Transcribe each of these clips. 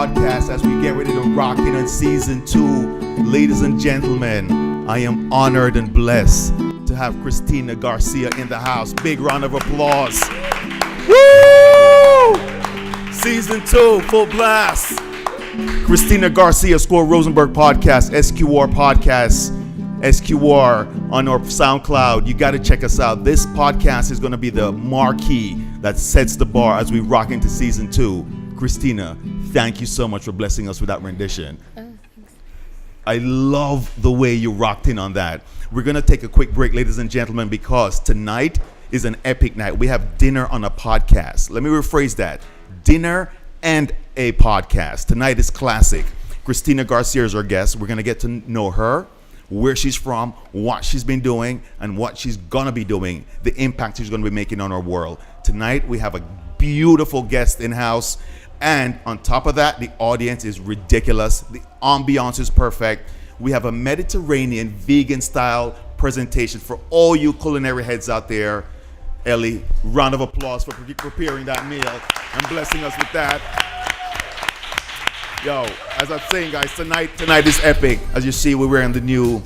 Podcast as we get ready to rock in on season 2. Ladies and gentlemen, I am honored and blessed to have Kristina Garcia in the house. Big round of applause. Woo! Season 2, full blast. Kristina Garcia, Squirrel Rosenberg Podcast, SQR Podcast, SQR on our SoundCloud. You got to check us out. This podcast is going to be the marquee that sets the bar as we rock into season 2. Kristina, thank you so much for blessing us with that rendition. Thanks. I love the way you rocked in on that. We're going to take a quick break, ladies and gentlemen, because tonight is an epic night. We have dinner on a podcast. Let me rephrase that. Dinner and a podcast. Tonight is classic. Kristina Garcia is our guest. We're going to get to know her, where she's from, what she's been doing, and what she's going to be doing, the impact she's going to be making on our world. Tonight, we have a beautiful guest in-house. And on top of that, the audience is ridiculous. The ambiance is perfect. We have a Mediterranean vegan style presentation for all you culinary heads out there. Ellie, round of applause for preparing that meal and blessing us with that. Yo, as I'm saying, guys, tonight is epic. As you see, we're wearing the new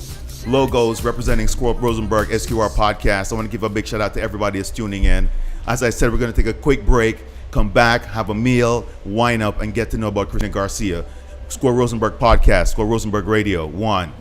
logos representing Squirrel Rosenberg SQR Podcast. I want to give a big shout out to everybody that's tuning in. As I said, we're going to take a quick break, come back, have a meal, wine up, and get to know about Kristina Garcia. Squirrel Rosenberg Podcast, Squirrel Rosenberg Radio, 1.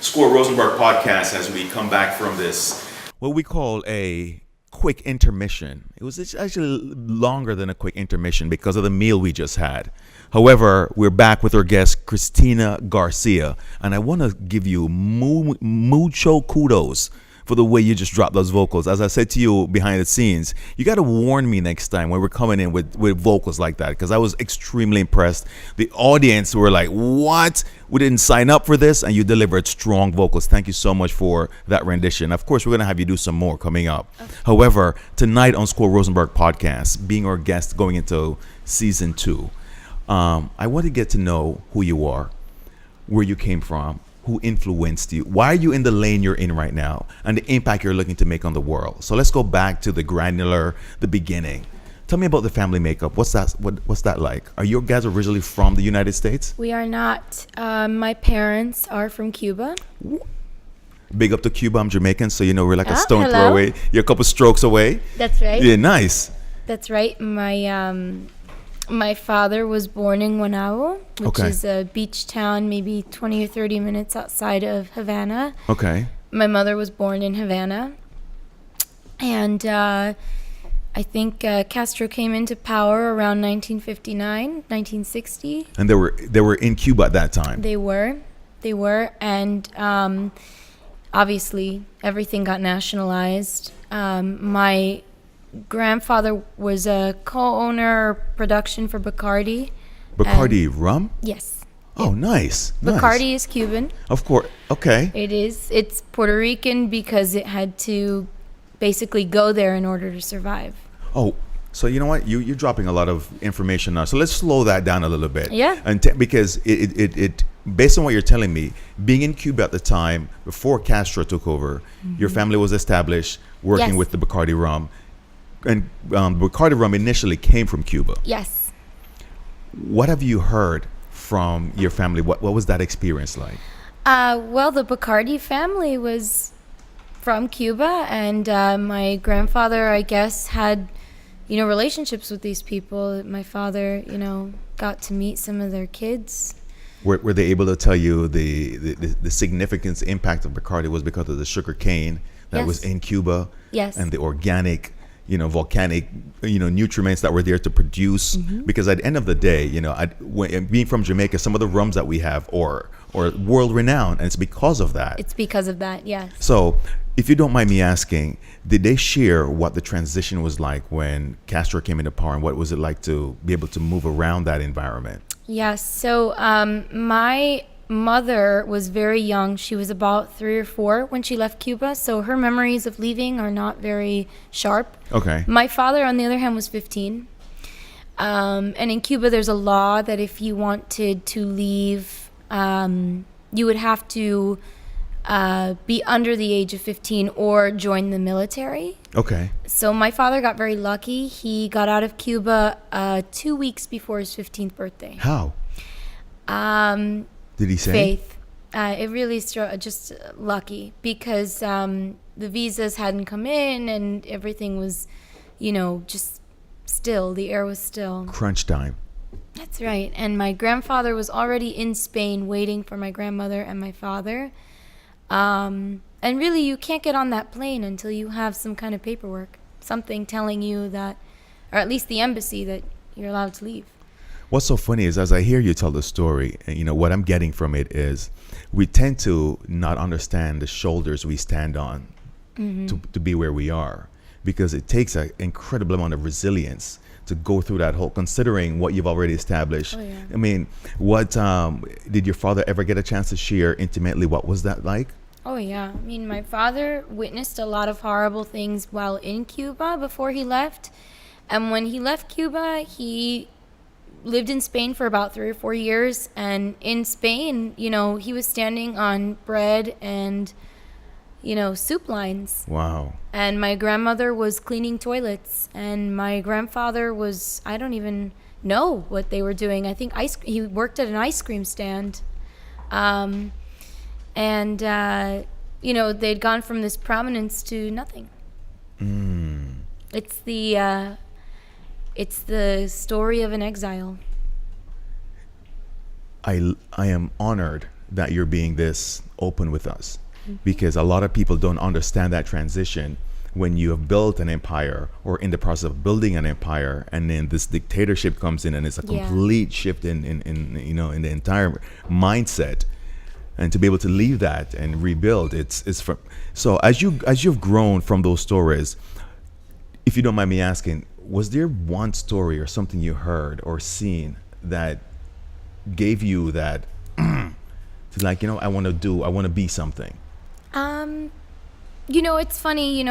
Squirrel Rosenberg Podcast as we come back from this, what we call a quick intermission. It was actually longer than a quick intermission because of the meal we just had. However, we're back with our guest, Kristina Garcia, and I want to give you mucho kudos for the way you just dropped those vocals. As I said to you behind the scenes, you got to warn me next time when we're coming in with vocals like that, because I was extremely impressed. The audience were like, what? We didn't sign up for this, and you delivered strong vocals. Thank you so much for that rendition. Of course, we're going to have you do some more coming up. Okay. However, tonight on Squirrel Rosenberg Podcast, being our guest going into season 2, I want to get to know who you are, where you came from, who influenced you, why are you in the lane you're in right now, and the impact you're looking to make on the world. So let's go back to the granular, the beginning. Tell me about the family makeup. What's that like? Are you guys originally from the United States? We are not. My parents are from Cuba. Big up to Cuba. I'm Jamaican, so you know we're like a stone hello. throw away. You're a couple strokes away. That's right. Yeah, nice. That's right. My father was born in Guanabo, which is a beach town maybe 20 or 30 minutes outside of Havana. Okay. My mother was born in Havana. And I think Castro came into power around 1959, 1960. And they were in Cuba at that time. They were. And obviously everything got nationalized. My grandfather was a co-owner production for Bacardi. Bacardi rum? Yes. Oh, nice. Bacardi is Cuban. Of course. Okay. It is. It's Puerto Rican because it had to basically go there in order to survive. Oh, so you know what? You're dropping a lot of information now. So let's slow that down a little bit. Yeah. And because it based on what you're telling me, being in Cuba at the time before Castro took over, your family was established working with the Bacardi rum. And Bacardi rum initially came from Cuba. Yes. What have you heard from your family? What was that experience like? Well, the Bacardi family was from Cuba, and my grandfather, I guess, had, relationships with these people. My father, got to meet some of their kids. Were they able to tell you the significance, impact of Bacardi was because of the sugar cane that was in Cuba? Yes. And the organic, volcanic, nutriments that were there to produce. Because at the end of the day, being from Jamaica, some of the rums that we have are world renowned, and it's because of that. It's because of that, yes. So, if you don't mind me asking, did they share what the transition was like when Castro came into power, and what was it like to be able to move around that environment? Yes. So my mother was very young. She was about 3 or 4 when she left Cuba. So her memories of leaving are not very sharp. Okay. My father, on the other hand, was 15. And in Cuba, there's a law that if you wanted to leave, you would have to be under the age of 15 or join the military. Okay. So my father got very lucky. He got out of Cuba 2 weeks before his 15th birthday. How? Did he say? Faith. It really just lucky, because the visas hadn't come in and everything was, just still. The air was still. Crunch time. That's right. And my grandfather was already in Spain waiting for my grandmother and my father. And really, you can't get on that plane until you have some kind of paperwork, something telling you that, or at least the embassy, that you're allowed to leave. What's so funny is, as I hear you tell the story, what I'm getting from it is we tend to not understand the shoulders we stand on to be where we are, because it takes an incredible amount of resilience to go through that whole, considering what you've already established. Oh, yeah. I mean, what did your father ever get a chance to share intimately? What was that like? Oh, yeah. I mean, my father witnessed a lot of horrible things while in Cuba before he left. And when he left Cuba, he lived in Spain for about 3 or 4 years. And in Spain, he was standing on bread and, soup lines. Wow. And my grandmother was cleaning toilets. And my grandfather was, I don't even know what they were doing. I think he worked at an ice cream stand. And, they'd gone from this prominence to nothing. It's the story of an exile. I am honored that you're being this open with us, because a lot of people don't understand that transition when you have built an empire or in the process of building an empire, and then this dictatorship comes in and it's a complete shift in the entire mindset. And to be able to leave that and rebuild, it's from. So as you've grown from those stories, if you don't mind me asking, was there one story or something you heard or seen that gave you that to I want to be something? It's funny.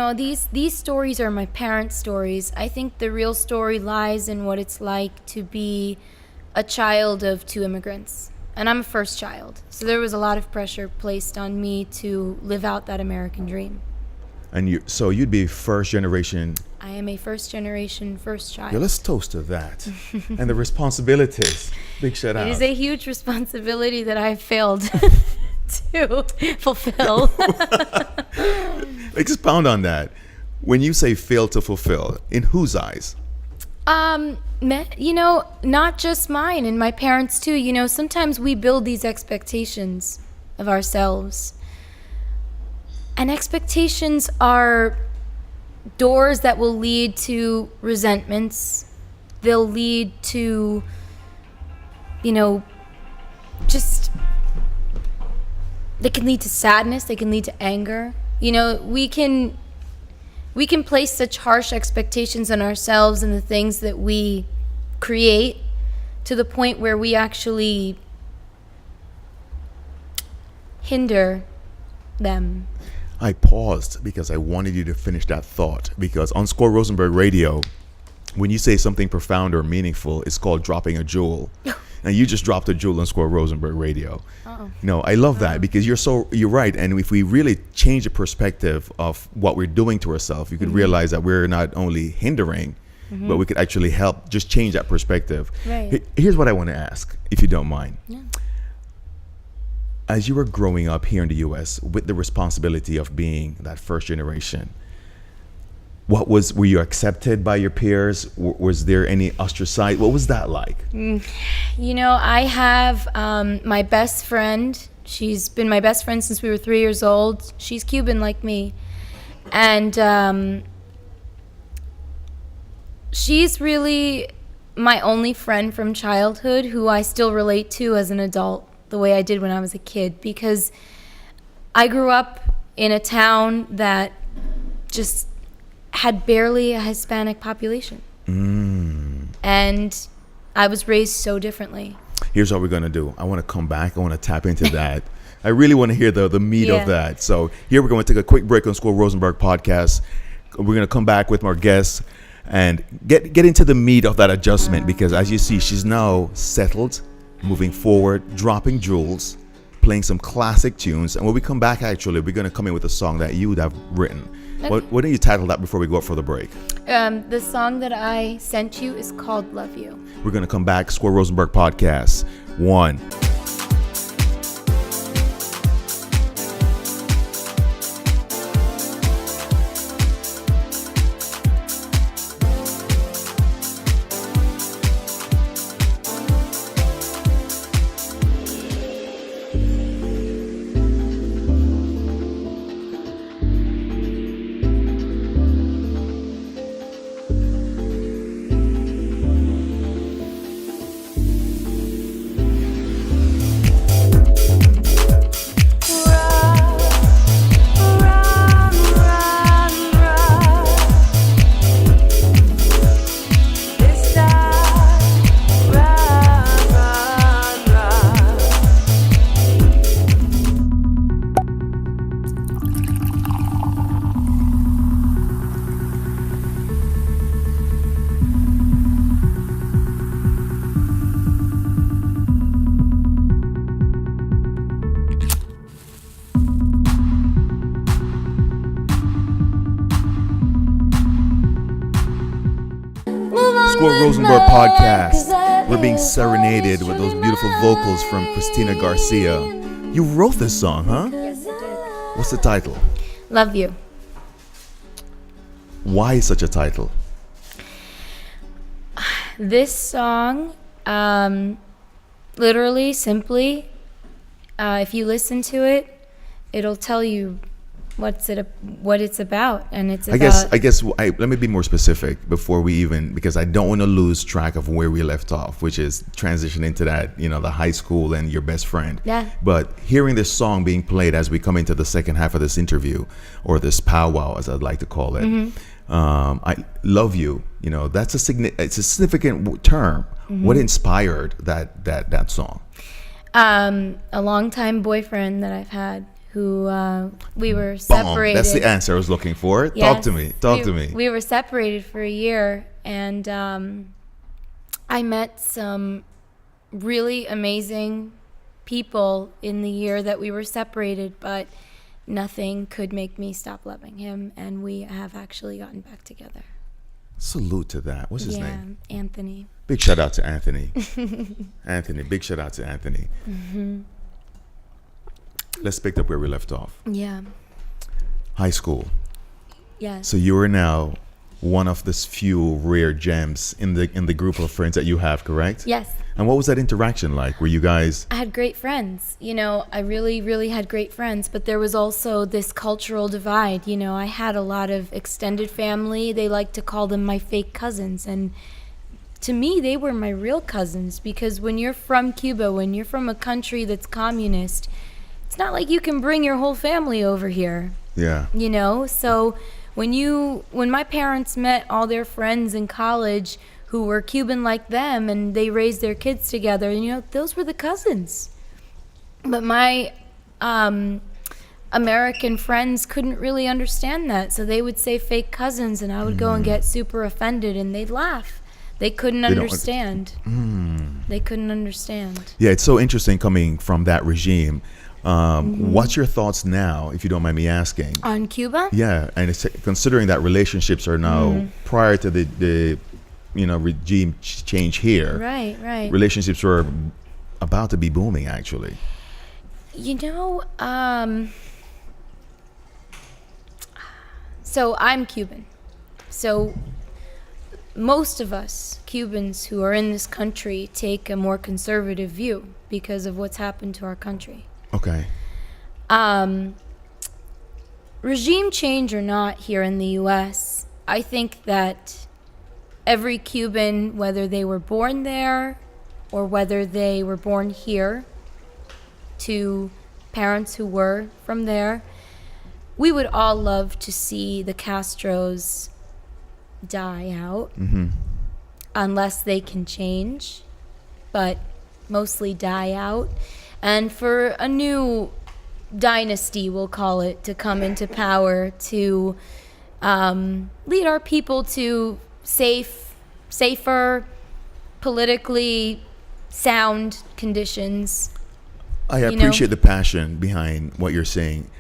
These stories are my parents' stories. I think the real story lies in what it's like to be a child of 2 immigrants. And I'm a first child, so there was a lot of pressure placed on me to live out that American dream. And you'd be first generation. I am a first generation first child. Yeah, let's toast to that. And the responsibilities. Big shout out. It is a huge responsibility that I've failed to fulfill. Expound on that. When you say fail to fulfill, in whose eyes? Not just mine, and my parents too. Sometimes we build these expectations of ourselves. And expectations are doors that will lead to resentments. They'll lead to, they can lead to sadness. They can lead to anger. We can place such harsh expectations on ourselves and the things that we create to the point where we actually hinder them. I paused because I wanted you to finish that thought, because on Squirrel Rosenberg Radio, when you say something profound or meaningful, it's called dropping a jewel. And you just dropped a jewel on Squirrel Rosenberg Radio. I love that, because you're right. And if we really change the perspective of what we're doing to ourselves, you could realize that we're not only hindering, but we could actually help just change that perspective. Right. Here's what I want to ask, if you don't mind. Yeah. as you were growing up here in the U.S. with the responsibility of being that first generation, were you accepted by your peers? Was there any ostracized? What was that like? I have my best friend. She's been my best friend since we were 3 years old. She's Cuban like me. And she's really my only friend from childhood who I still relate to as an adult the way I did when I was a kid, because I grew up in a town that just had barely a Hispanic population. And I was raised so differently. Here's what we're going to do. I want to come back. I want to tap into that. I really want to hear the meat of that. So here we're going to take a quick break on Squirrel Rosenberg Podcast. We're going to come back with more guests and get into the meat of that adjustment, because as you see, she's now settled, moving forward, dropping jewels, playing some classic tunes. And when we come back, actually, we're going to come in with a song that you would have written. Okay. Why don't you title that before we go up for the break? The song that I sent you is called Love You. We're going to come back. Squirrel Rosenberg Podcast 1. Squirrel Rosenberg Podcast. We're being serenaded with those beautiful vocals from Kristina Garcia. You wrote this song, huh? Yes, I did. What's the title? Love You. Why such a title? This song, literally, simply, if you listen to it, it'll tell you what it's about, and it's about. I guess. Let me be more specific before we even, because I don't want to lose track of where we left off, which is transition into that, the high school and your best friend. Yeah. But hearing this song being played as we come into the second half of this interview, or this powwow, as I'd like to call it. Mm-hmm. I love you. That's it's a significant term. Mm-hmm. What inspired that song? A longtime boyfriend that I've had, who we were separated. That's the answer I was looking for. Yes, Talk to me. We were separated for a year, and I met some really amazing people in the year that we were separated, but nothing could make me stop loving him, and we have actually gotten back together. Salute to that. What's his name? Anthony. Big shout out to Anthony. Big shout out to Anthony. Mm-hmm. Let's pick up where we left off. Yeah. High school. Yes. So you are now one of these few rare gems in the group of friends that you have, correct? Yes. And what was that interaction like? Were you guys? I had great friends. I really, really had great friends, but there was also this cultural divide. I had a lot of extended family. They like to call them my fake cousins, and to me, they were my real cousins, because when you're from Cuba, when you're from a country that's communist, it's not like you can bring your whole family over here. Yeah. So when my parents met all their friends in college who were Cuban like them, and they raised their kids together, those were the cousins. But my American friends couldn't really understand that, so they would say fake cousins, and I would go and get super offended, and they'd laugh. They couldn't understand. They couldn't understand. Yeah, it's so interesting coming from that regime. What's your thoughts now, if you don't mind me asking? On Cuba? Yeah, and it's considering that relationships are now prior to the regime change here. Right. Relationships were about to be booming, actually. You know, so I'm Cuban. So most of us Cubans who are in this country take a more conservative view because of what's happened to our country. Okay. Regime change or not here in the U.S., I think that every Cuban, whether they were born there or whether they were born here to parents who were from there, we would all love to see the Castros die out, unless they can change, but mostly die out, and for a new dynasty, we'll call it, to come into power to lead our people to safer, politically sound conditions. I appreciate the passion behind what you're saying,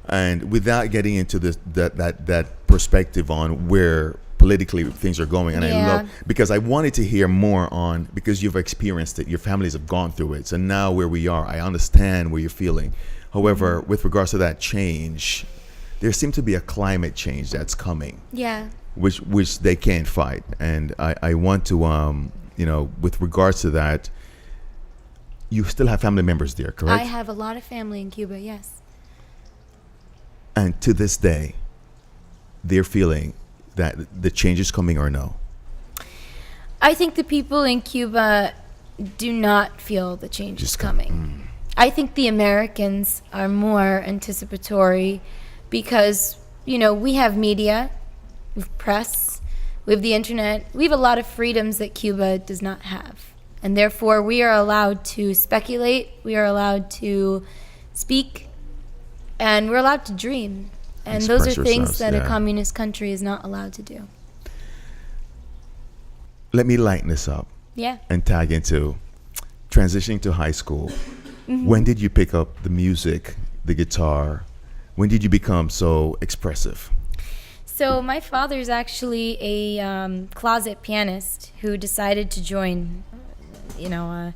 and without getting into that perspective on where politically things are going, and I love, because I wanted to hear more on, because you've experienced it, your families have gone through it, so now where we are, I understand where you're feeling. However, with regards to that change, there seems to be a climate change that's coming, which they can't fight, and I want to with regards to that, you still have family members there, correct? I have a lot of family in Cuba, yes. And to this day, they're feeling that the change is coming, or no? I think the people in Cuba do not feel the change is coming. I think the Americans are more anticipatory because, we have media, we have press, we have the internet, we have a lot of freedoms that Cuba does not have. And therefore, we are allowed to speculate, we are allowed to speak, and we're allowed to dream. And those are things that a communist country is not allowed to do. Let me lighten this up. Yeah. And tag into transitioning to high school. When did you pick up the music, the guitar? When did you become so expressive? So my father's actually a closet pianist who decided to join, a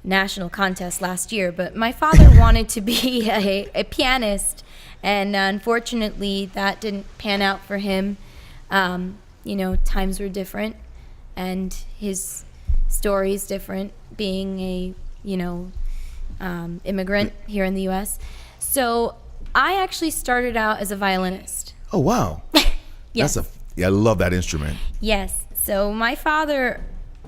national contest last year. But my father wanted to be a pianist. And unfortunately, that didn't pan out for him. Times were different, and his story is different, being a, immigrant here in the U.S. So I actually started out as a violinist. Oh, wow. Yes. I love that instrument. Yes. So my father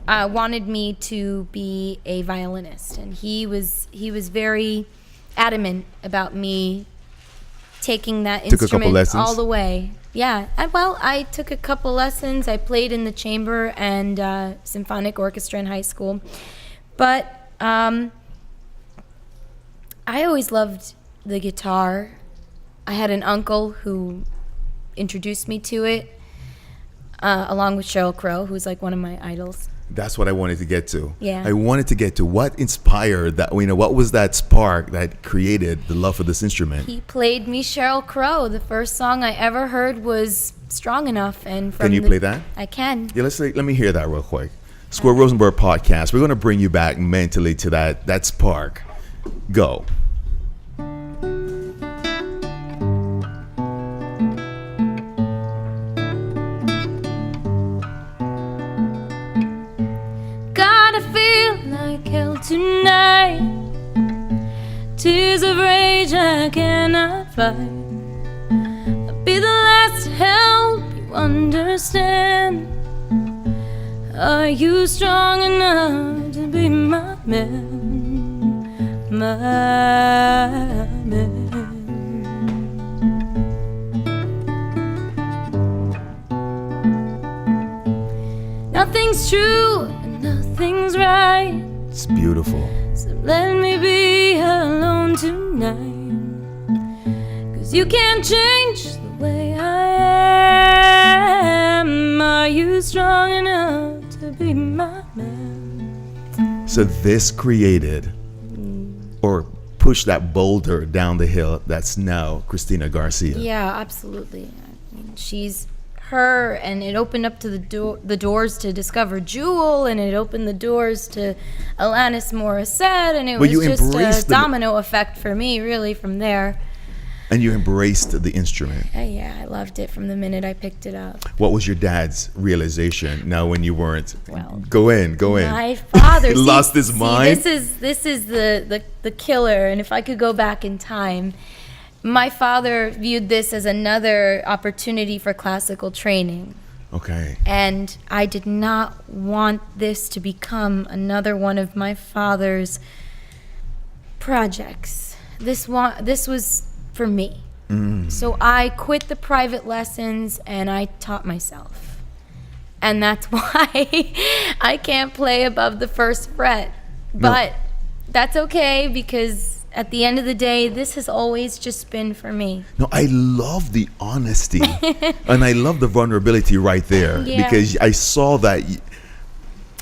wanted me to be a violinist, and he was very adamant about me taking that instrument all the way. Yeah. I took a couple lessons. I played in the chamber and symphonic orchestra in high school. But I always loved the guitar. I had an uncle who introduced me to it, along with Sheryl Crow, who's like one of my idols. That's what I wanted to get to. Yeah. I wanted to get to what inspired that, what was that spark that created the love for this instrument? He played me Sheryl Crow. The first song I ever heard was Strong Enough. And Can you play that? I can. Yeah, let me hear that real quick. Squirrel Rosenberg Podcast. We're going to bring you back mentally to that spark. Go. Tonight, tears of rage I cannot fight. I'll be the last to help you understand. Are you strong enough to be my man, my man? Nothing's true and nothing's right. It's beautiful. So let me be alone tonight, 'cause you can't change the way I am. Are you strong enough to be my man? So this created or pushed that boulder down the hill that's now Kristina Garcia. Yeah, absolutely. I mean, her, and it opened up to the doors to discover Jewel, and it opened the doors to Alanis Morissette, and it was just a domino effect for me, really, from there. And you embraced the instrument. Yeah, I loved it from the minute I picked it up. What was your dad's realization now when you weren't? Well, go in. My father lost his mind. This is the killer, and if I could go back in time, my father viewed this as another opportunity for classical training. Okay. And I did not want this to become another one of my father's projects. This was for me. So I quit the private lessons and I taught myself. And that's why I can't play above the first fret. But that's okay, because at the end of the day, this has always just been for me. No, I love the honesty and I love the vulnerability right there, because I saw that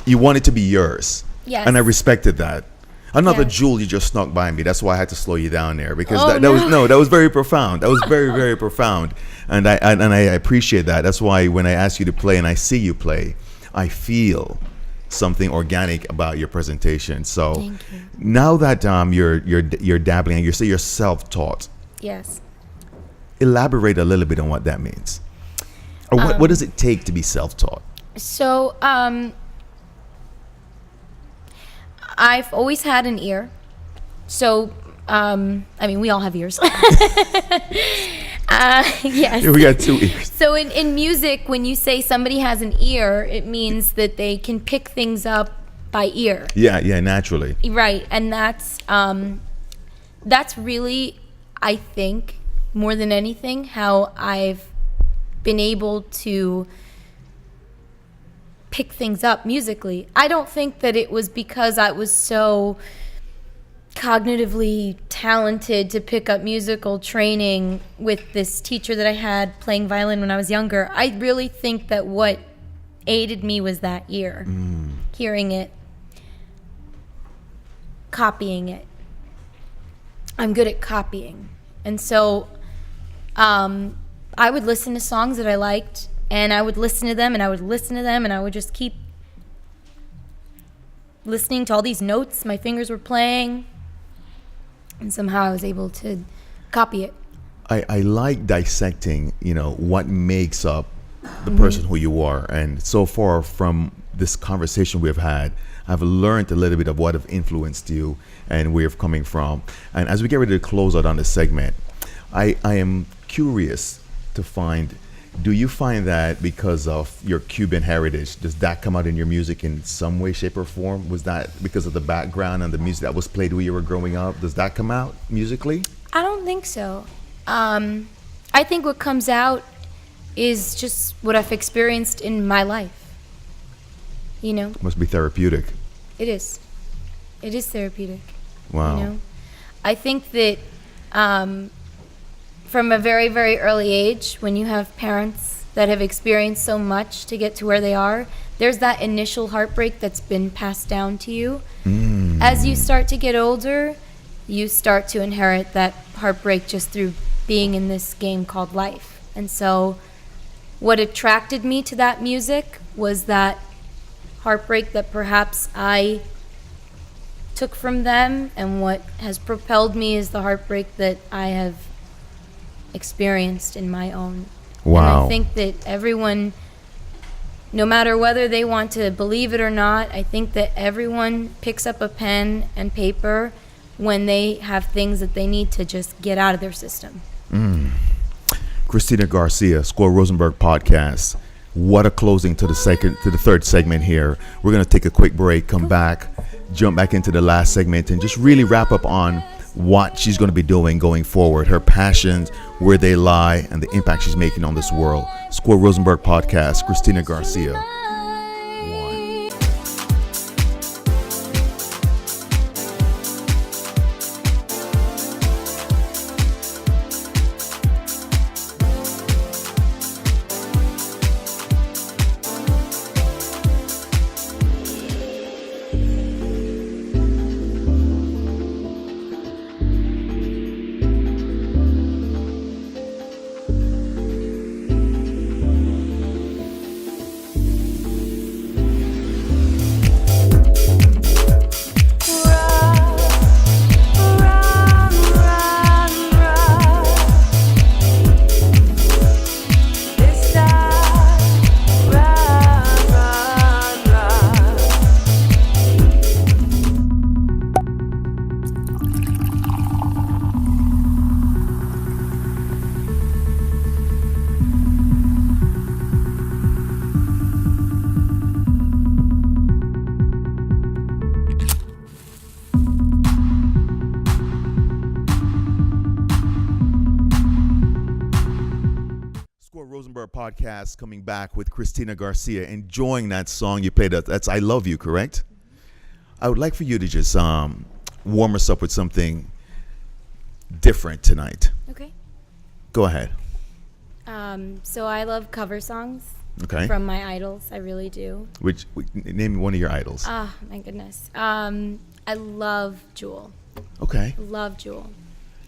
you want it to be yours. Yes. And I respected that. Another jewel you just snuck by me. That's why I had to slow you down there, because that was very profound. That was very, very profound. And I appreciate that. That's why when I ask you to play and I see you play, I feel something organic about your presentation. So thank you. Now that you're dabbling and you say you're self-taught. Yes. Elaborate a little bit on what that means. Or what does it take to be self-taught? So I've always had an ear. So I mean, we all have ears. Yes. We got 2 ears. So in music, when you say somebody has an ear, it means that they can pick things up by ear. Yeah, naturally. Right, and that's really, I think, more than anything, how I've been able to pick things up musically. I don't think that it was because I was so cognitively talented to pick up musical training with this teacher that I had playing violin when I was younger. I really think that what aided me was that ear, hearing it, copying it. I'm good at copying. And so I would listen to songs that I liked, and I would listen to them, and I would listen to them, and I would just keep listening to all these notes my fingers were playing. And somehow I was able to copy it. I like dissecting, what makes up the person who you are. And so far from this conversation we've had, I've learned a little bit of what have influenced you and where you're coming from. And as we get ready to close out on this segment, I am curious to find, do you find that because of your Cuban heritage, does that come out in your music in some way, shape, or form? Was that because of the background and the music that was played when you were growing up? Does that come out musically? I don't think so. I think what comes out is just what I've experienced in my life. Must be therapeutic. It is. It is therapeutic. Wow. I think that from a very, very early age, when you have parents that have experienced so much to get to where they are, there's that initial heartbreak that's been passed down to you. As you start to get older, you start to inherit that heartbreak just through being in this game called life. And so what attracted me to that music was that heartbreak that perhaps I took from them, and what has propelled me is the heartbreak that I have experienced in my own. Wow. And I think that everyone, no matter whether they want to believe it or not, I think that everyone picks up a pen and paper when they have things that they need to just get out of their system. Kristina Garcia, Squirrel Rosenberg Podcast. What a closing to the third segment here. We're going to take a quick break, come back, jump back into the last segment, and just really wrap up on what she's going to be doing going forward, her passions, where they lie, and the impact she's making on this world. Squirrel Rosenberg Podcast, Kristina Garcia. Rosenberg Podcast, coming back with Kristina Garcia, enjoying that song you played. That's I Love You, correct? I would like for you to just warm us up with something different tonight. Okay. Go ahead. So I love cover songs from my idols. I really do. Which name one of your idols. Ah, my goodness. I love Jewel. Okay. Love Jewel.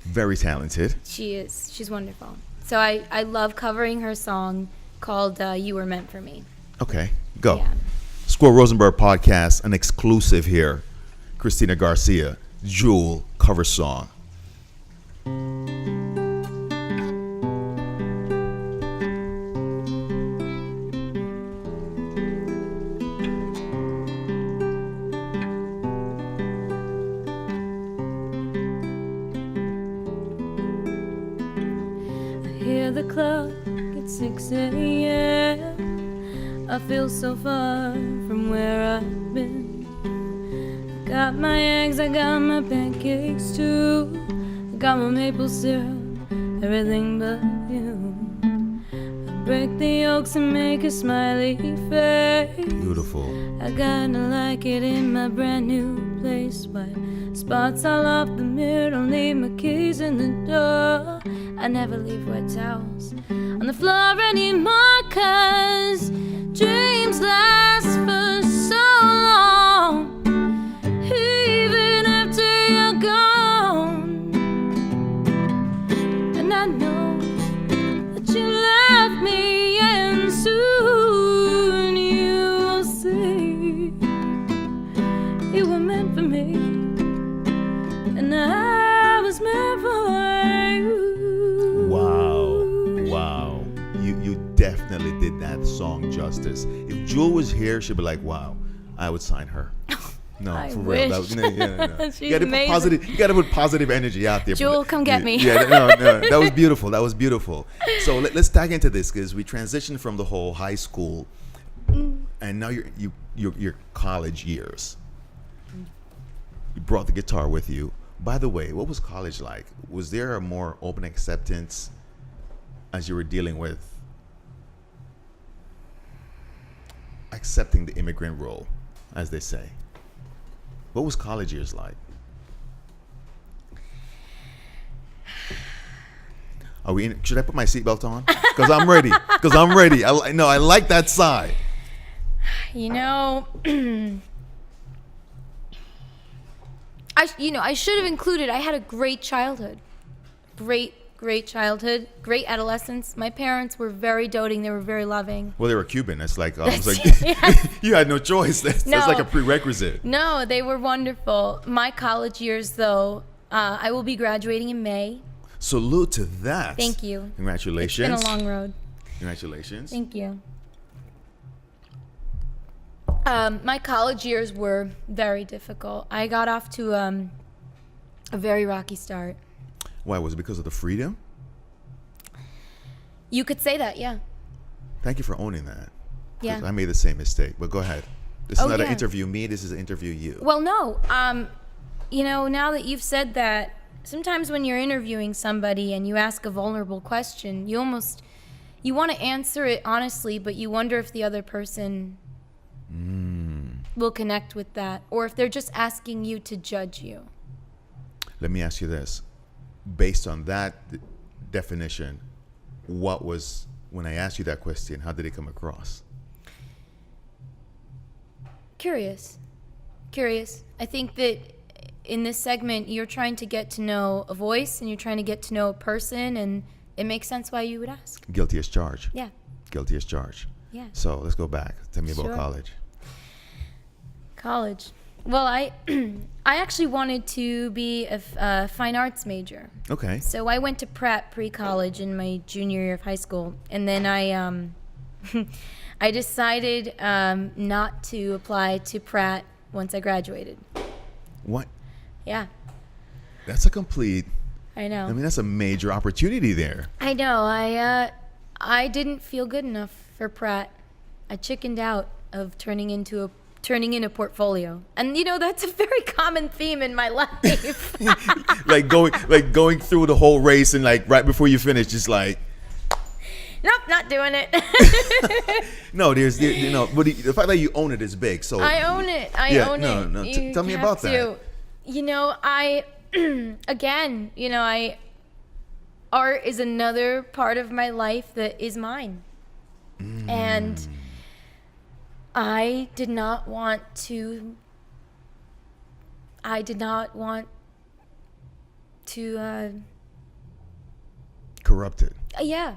Very talented. She is. She's wonderful. So I love covering her song called You Were Meant for Me. Okay. Go. Yeah. Squirrel Rosenberg Podcast, an exclusive here. Kristina Garcia, Jewel cover song. The clock at 6 a.m. I feel so far from where I've been. I got my eggs, I got my pancakes too. I got my maple syrup, everything but you. I break the yolks and make a smiley face. Beautiful. I kinda like it in my brand new place. White spots all off the mirror, don't leave my keys in the door. I never leave wet towels on the floor anymore, 'cause dreams last for so long, even after you're gone. And I know that you love me, and soon you'll see you were meant for me, and I was meant for you. Wow. You definitely did that song justice. If Jewel was here, she'd be like, wow, I would sign her. No, I for wish. real. No. She's You gotta put amazing. you gotta put positive energy out there. Jewel, come get me. Yeah, no. That was beautiful. So let's tag into this, because we transitioned from the whole high school and now your college years. You brought the guitar with you. By the way, what was college like? Was there a more open acceptance as you were dealing with accepting the immigrant role, as they say? What was college years like? Are we in? Should I put my seatbelt on? Because I'm ready. I like that sigh. You know, I should have included, I had a great childhood. Great childhood, great adolescence. My parents were very doting. They were very loving. Well, they were Cuban. It's like, Yeah. you had no choice. That's like a prerequisite. No, they were wonderful. My college years, though, I will be graduating in May. Salute to that. Thank you. Congratulations. It's been a long road. Congratulations. Thank you. My college years were very difficult. I got off to a very rocky start. Why? Was it because of the freedom? You could say that, yeah. Thank you for owning that. Yeah. I made the same mistake, but go ahead. This is not yeah. an interview me. This is an interview you. Well, no. Now that you've said that, sometimes when you're interviewing somebody and you ask a vulnerable question, you want to answer it honestly, but you wonder if the other person will connect with that, or if they're just asking you to judge you. Let me ask you this. Based on that definition, what was, when I asked you that question, how did it come across? Curious. I think that in this segment, you're trying to get to know a voice and you're trying to get to know a person, and it makes sense why you would ask. Guilty as charged. Yeah. Guilty as charged. Yeah. So let's go back. Tell me about Sure. college. Well, I actually wanted to be a fine arts major. Okay. So I went to Pratt pre-college in my junior year of high school, and then I decided not to apply to Pratt once I graduated. What? Yeah. That's a complete. I know. I mean, that's a major opportunity there. I know. I didn't feel good enough for Pratt. I chickened out of turning in a portfolio, and that's a very common theme in my life. like going through the whole race, and like right before you finish, just like. Nope, not doing it. No, but the fact that you own it is big. So I own it. I own it. No. Tell me about that. Art is another part of my life that is mine. And I did not want to Corrupt it. Yeah.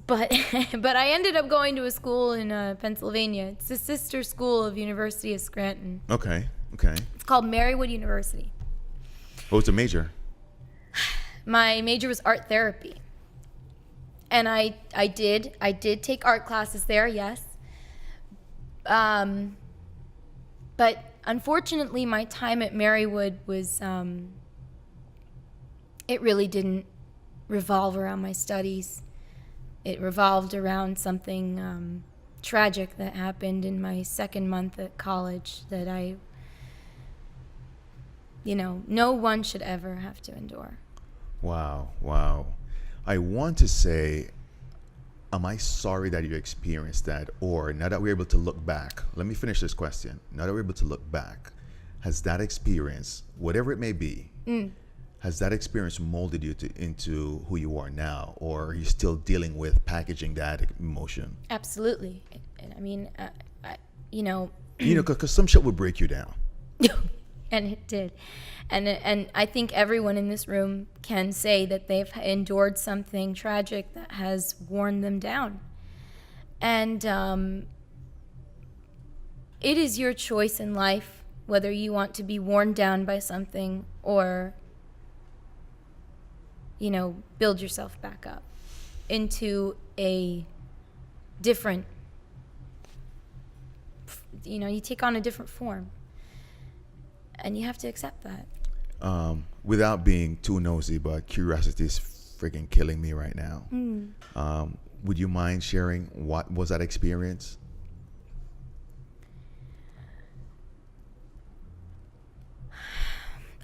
But I ended up going to a school in Pennsylvania. It's a sister school of University of Scranton. Okay. It's called Marywood University. What was the major? My major was art therapy. And I did take art classes there, yes. But unfortunately, my time at Marywood was, it really didn't revolve around my studies. It revolved around something tragic that happened in my second month at college that no one should ever have to endure. Wow. I want to say, am I sorry that you experienced that? Or now that we're able to look back, let me finish this question. Now that we're able to look back, has that experience, whatever it may be, has that experience molded you into who you are now? Or are you still dealing with packaging that emotion? Absolutely. I mean, because some shit would break you down. And it did. And I think everyone in this room can say that they've endured something tragic that has worn them down. And it is your choice in life whether you want to be worn down by something or, build yourself back up into a different, you take on a different form. And you have to accept that. Without being too nosy, but curiosity is freaking killing me right now. Would you mind sharing what was that experience?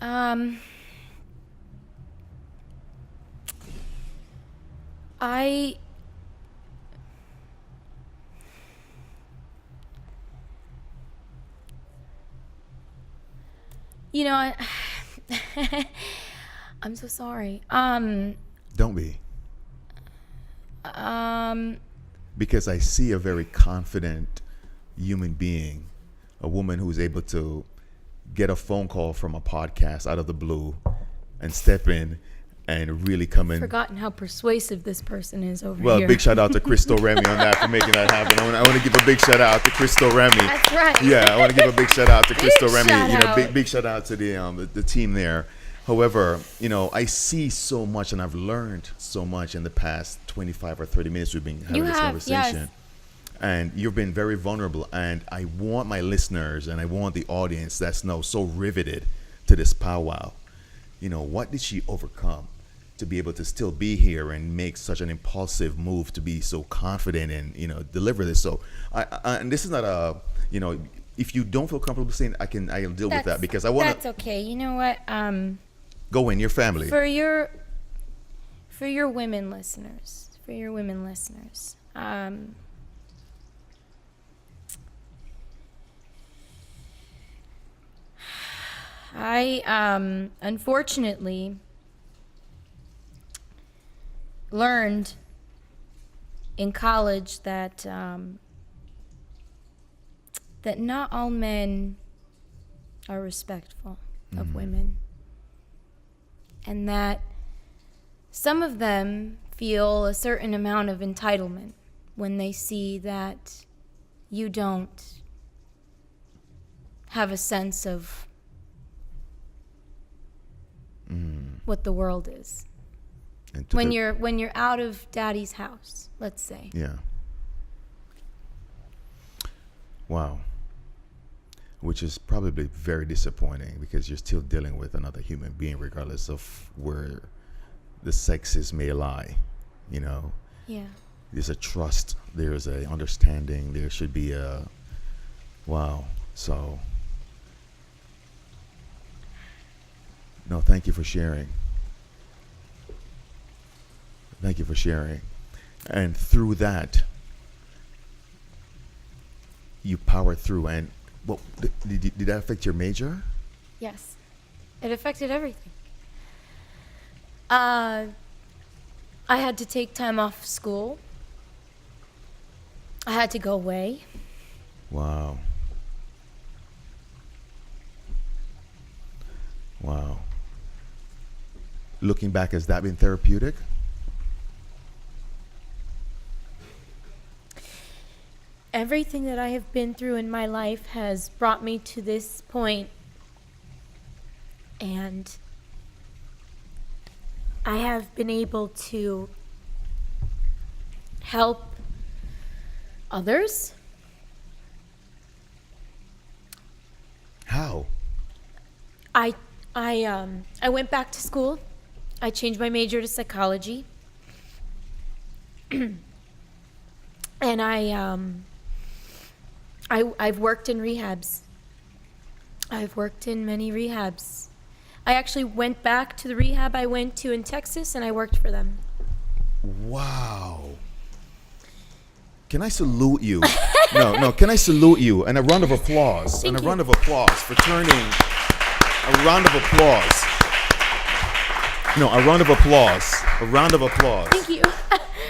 I'm so sorry. Don't be. Because I see a very confident human being, a woman who's able to get a phone call from a podcast out of the blue and step in and really come in. Forgotten how persuasive this person is over here. Well, big shout out to Crystal Remy on that for making that happen. I want to give a big shout out to Crystal Remy. That's right. Yeah, I want to give a big shout out to Crystal Remy. Shout Big shout out to the team there. However, I see so much and I've learned so much in the past 25 or 30 minutes we've been having this conversation. Yes. And you've been very vulnerable. And I want my listeners and I want the audience that's now so riveted to this powwow. What did she overcome to be able to still be here and make such an impulsive move, to be so confident and, deliver this? So, and this is not a, if you don't feel comfortable saying, I'll deal with that because I want to. That's okay. You know what? Go in, your family. For your women listeners, I unfortunately learned in college that that not all men are respectful of women, and that some of them feel a certain amount of entitlement when they see that you don't have a sense of what the world is. When you're out of daddy's house, let's say. Yeah. Wow. Which is probably very disappointing because you're still dealing with another human being regardless of where the sexes may lie, Yeah. There's a trust, there's a understanding, there should be a wow. So no, thank you for sharing. Thank you for sharing. And through that, you powered through. And what did that affect your major? Yes. It affected everything. I had to take time off school. I had to go away. Wow. Wow. Looking back, has that been therapeutic? Everything that I have been through in my life has brought me to this point, and I have been able to help others. How? I went back to school. I changed my major to psychology. And I've worked in rehabs. I've worked in many rehabs. I actually went back to the rehab I went to in Texas, and I worked for them. Wow. Can I salute you? No, can I salute you? And a round of applause. Thank and a you. round of applause for turning. A round of applause. No, a round of applause. A round of applause. Thank you.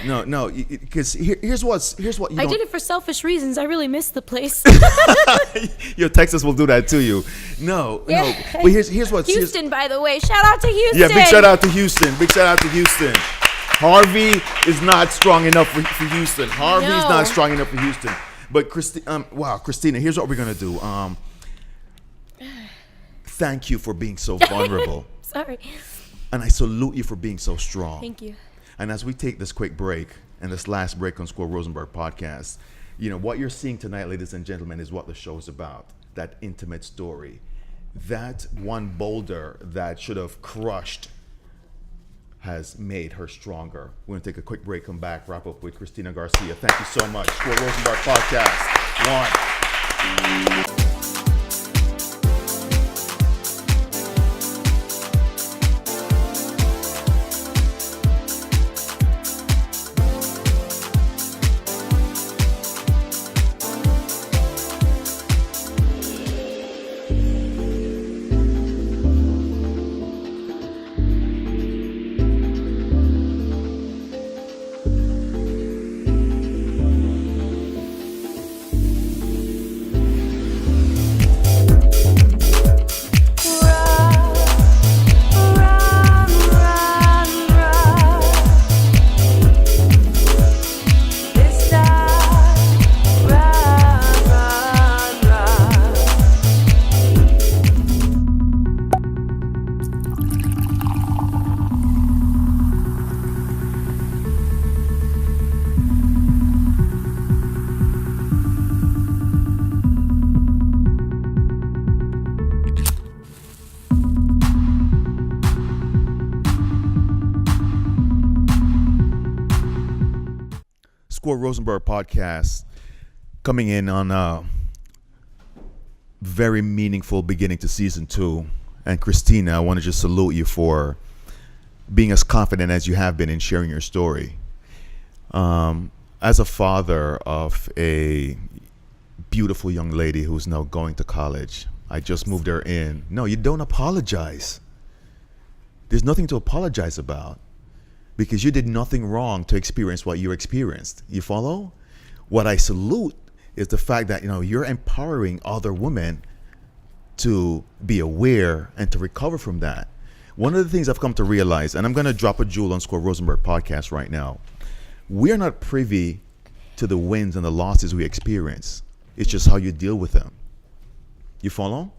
No, because here's what you I don't. did it for selfish reasons. I really missed the place. Your Texas will do that to you. No. But here's what. Houston, by the way. Shout out to Houston. Yeah, big shout out to Houston. Big shout out to Houston. Harvey is not strong enough for Houston. Harvey's No. not strong enough for Houston. But Kristina, here's what we're gonna do. Thank you for being so vulnerable, Sorry. and I salute you for being so strong. Thank you. And as we take this quick break, and this last break on Squirrel Rosenberg Podcast, what you're seeing tonight, ladies and gentlemen, is what the show is about. That intimate story. That one boulder that should have crushed has made her stronger. We're going to take a quick break, come back, wrap up with Kristina Garcia. Thank you so much. Squirrel Rosenberg Podcast. 1. Squirrel Rosenberg Podcast, coming in on a very meaningful beginning to season 2. And Kristina, I want to just salute you for being as confident as you have been in sharing your story. As a father of a beautiful young lady who's now going to college, I just moved her in. No, you don't apologize. There's nothing to apologize about, because you did nothing wrong to experience what you experienced. You follow? What I salute is the fact that you're empowering other women to be aware and to recover from that. One of the things I've come to realize, and I'm going to drop a jewel on Squirrel Rosenberg Podcast right now, we are not privy to the wins and the losses we experience. It's just how you deal with them. You follow?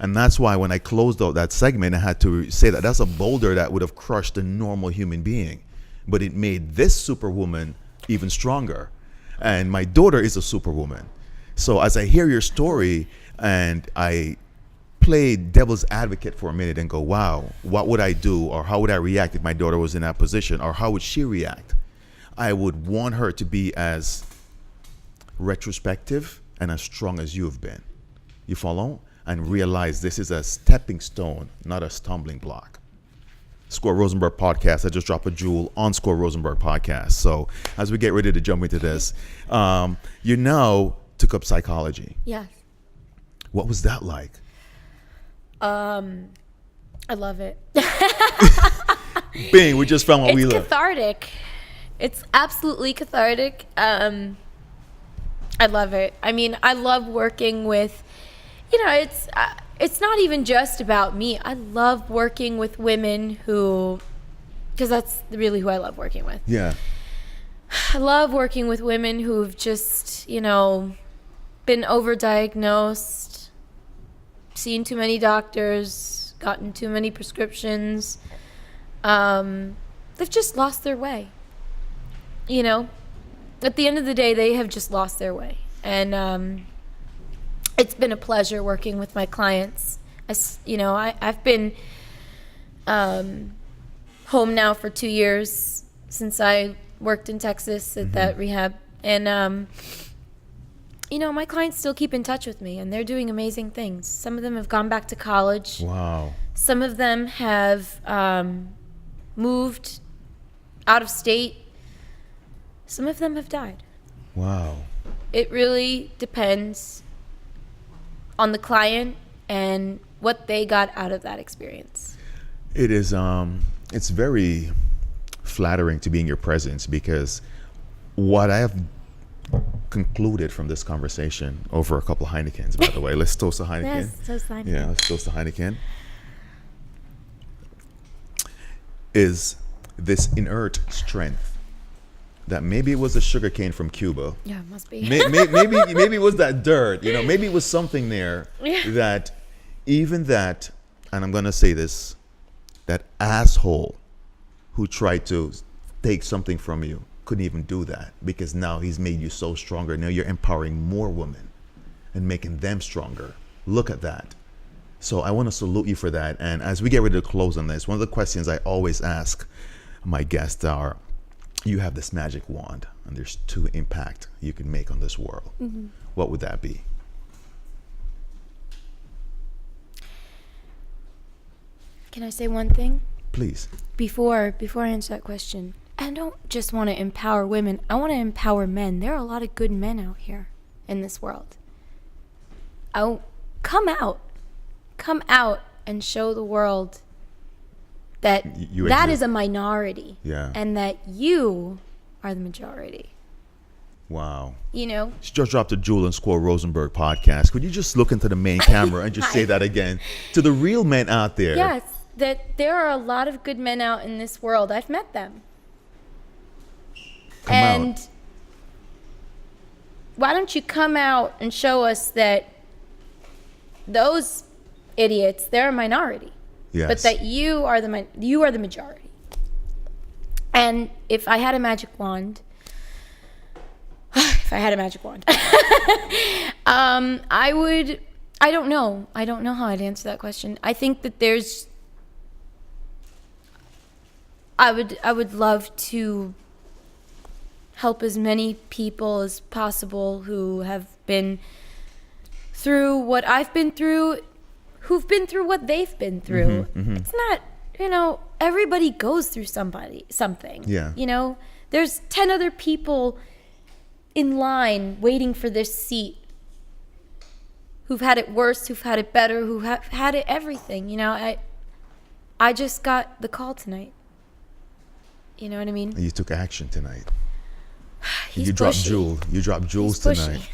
And that's why when I closed out that segment, I had to say that that's a boulder that would have crushed a normal human being, but it made this superwoman even stronger. And my daughter is a superwoman. So as I hear your story and I play devil's advocate for a minute and go, wow, what would I do, or how would I react if my daughter was in that position, or how would she react? I would want her to be as retrospective and as strong as you have been. You follow? And realize this is a stepping stone, not a stumbling block. Squirrel Rosenberg Podcast. I just dropped a jewel on Squirrel Rosenberg Podcast. So as we get ready to jump into this, you now took up psychology. Yes. What was that like? I love it. Bing, we just found what we love. It's cathartic. It's absolutely cathartic. I love it. I mean, I love working with, it's not even just about me. I love working with women because that's really who I love working with. Yeah. I love working with women who've just, been overdiagnosed, seen too many doctors, gotten too many prescriptions. They've just lost their way. At the end of the day, they have just lost their way. And it's been a pleasure working with my clients. I've been home now for 2 years since I worked in Texas at that rehab. And, my clients still keep in touch with me, and they're doing amazing things. Some of them have gone back to college. Wow. Some of them have moved out of state. Some of them have died. Wow. It really depends on the client and what they got out of that experience. It is, it's very flattering to be in your presence, because what I have concluded from this conversation over a couple of Heinekens, by the way, let's toast to Heineken. Yes, toast to Heineken. Yeah, let's toast to Heineken. Is this inert strength that maybe it was a sugar cane from Cuba. Yeah, it must be. maybe it was that dirt, maybe it was something there that even that, and I'm going to say this, that asshole who tried to take something from you couldn't even do that, because now he's made you so stronger. Now you're empowering more women and making them stronger. Look at that. So I want to salute you for that. And as we get ready to close on this, one of the questions I always ask my guests are, you have this magic wand and there's 2 impact you can make on this world. Mm-hmm. What would that be? Can I say one thing? Please. Before I answer that question, I don't just want to empower women. I want to empower men. There are a lot of good men out here in this world. Come out and show the world that that is a minority. Yeah. And that you are the majority. Wow. She just dropped a jewel on Squirrel Rosenberg Podcast. Could you just look into the main camera and just say that again to the real men out there? Yes, that there are a lot of good men out in this world. I've met them. Come out. Why don't you come out and show us that those idiots, they're a minority. Yes. But that you are the majority. And if I had a magic wand, I don't know how I'd answer that question. I think that I would love to help as many people as possible who have been through what I've been through, who've been through what they've been through. Mm-hmm, mm-hmm. It's not, everybody goes through something. Yeah. There's 10 other people in line waiting for this seat who've had it worse, who've had it better, who have had it everything. I just got the call tonight. You know what I mean? And you took action tonight. You dropped jewels tonight.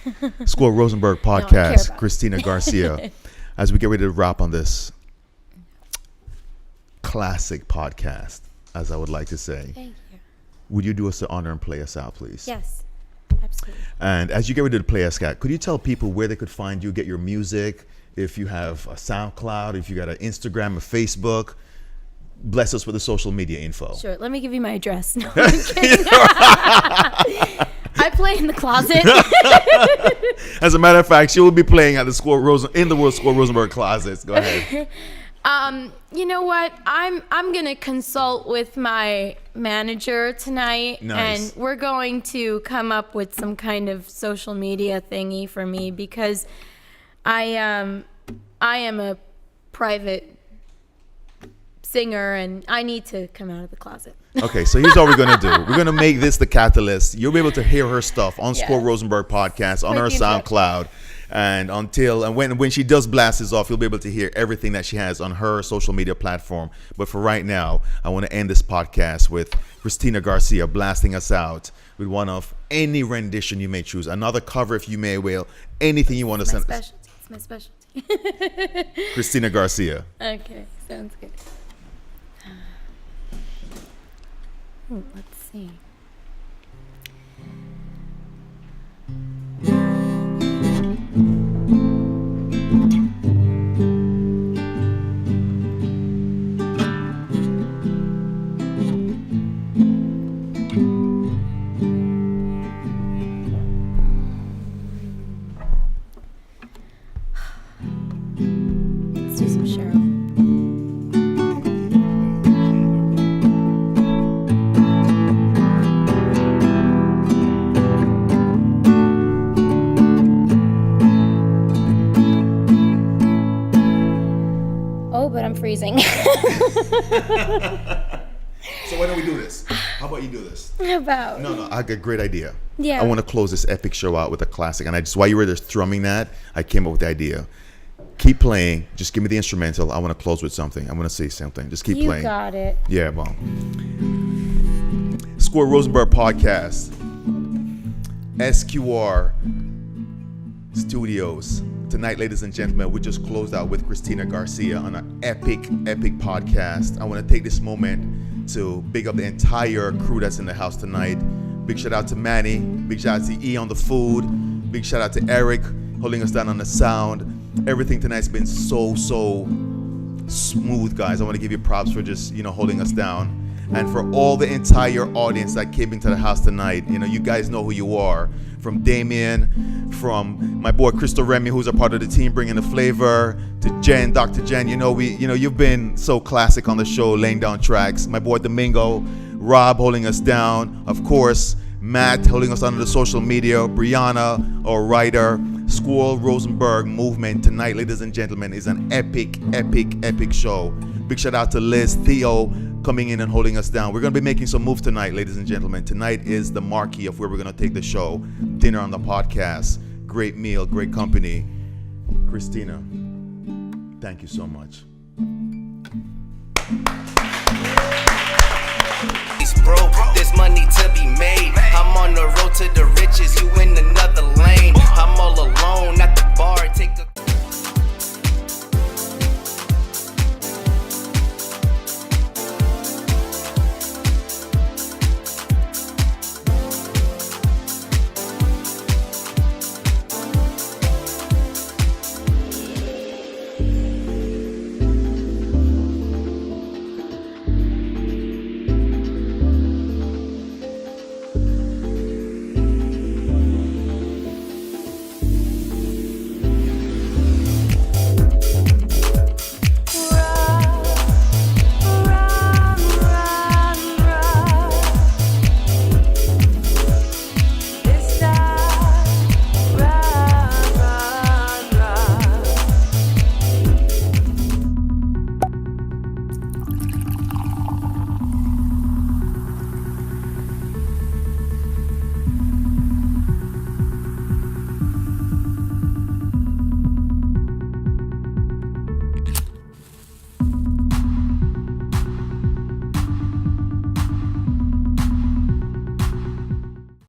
Squirrel Rosenberg Podcast, Kristina Garcia. As we get ready to wrap on this classic podcast, as I would like to say, thank you. Would you do us the honor and play us out, please? Yes, absolutely. And as you get ready to play us out, could you tell people where they could find you, get your music, if you have a SoundCloud, if you got an Instagram, a Facebook? Bless us with the social media info. Sure. Let me give you my address. No, I'm kidding. I play in the closet. As a matter of fact, she will be playing at the Squirrel Rosenberg closets. Go ahead. You know what? I'm gonna consult with my manager tonight, nice. And we're going to come up with some kind of social media thingy for me, because I am a private singer, and I need to come out of the closet. Okay, so here's what we're going to do. We're going to make this the catalyst. You'll be able to hear her stuff on Squirrel Rosenberg Podcast, on her SoundCloud. And when she does blast this off, you'll be able to hear everything that she has on her social media platform. But for right now, I want to end this podcast with Kristina Garcia blasting us out with one of any rendition you may choose. Another cover if you may will. Anything you want to send. It's my specialty. Kristina Garcia. Okay, sounds good. Let's see. Let's do some Cheryl. But I'm freezing. So why don't we do this? How about you do this? About? No, I got a great idea. Yeah. I want to close this epic show out with a classic. And while you were there thrumming that, I came up with the idea. Keep playing. Just give me the instrumental. I want to close with something. I want to say something. Just keep playing. You got it. Yeah, well. Squirrel Rosenberg Podcast. SQR Studios. Tonight, ladies and gentlemen, we just closed out with Kristina Garcia on an epic podcast. I want to take this moment to big up the entire crew that's in the house tonight. Big shout out to Manny. Big shout out to E on the food. Big shout out to Eric holding us down on the sound. Everything tonight's been so smooth, guys. I want to give you props for just, holding us down. And for all the entire audience that came into the house tonight, you guys know who you are. From Damien, from my boy Crystal Remy, who's a part of the team bringing the flavor, to Jen, Dr. Jen. You've been so classic on the show, laying down tracks. My boy Domingo, Rob holding us down. Of course, Matt holding us on the social media. Brianna, our writer. Squirrel Rosenberg movement tonight, ladies and gentlemen, is an epic show. Big shout out to Liz, Theo, coming in and holding us down. We're going to be making some moves tonight, ladies and gentlemen. Tonight is the marquee of where we're going to take the show. Dinner on the podcast. Great meal, great company. Kristina, thank you so much. Bro, there's money to be made. I'm on the road to the riches. You in another lane. I'm all alone at the bar. Take a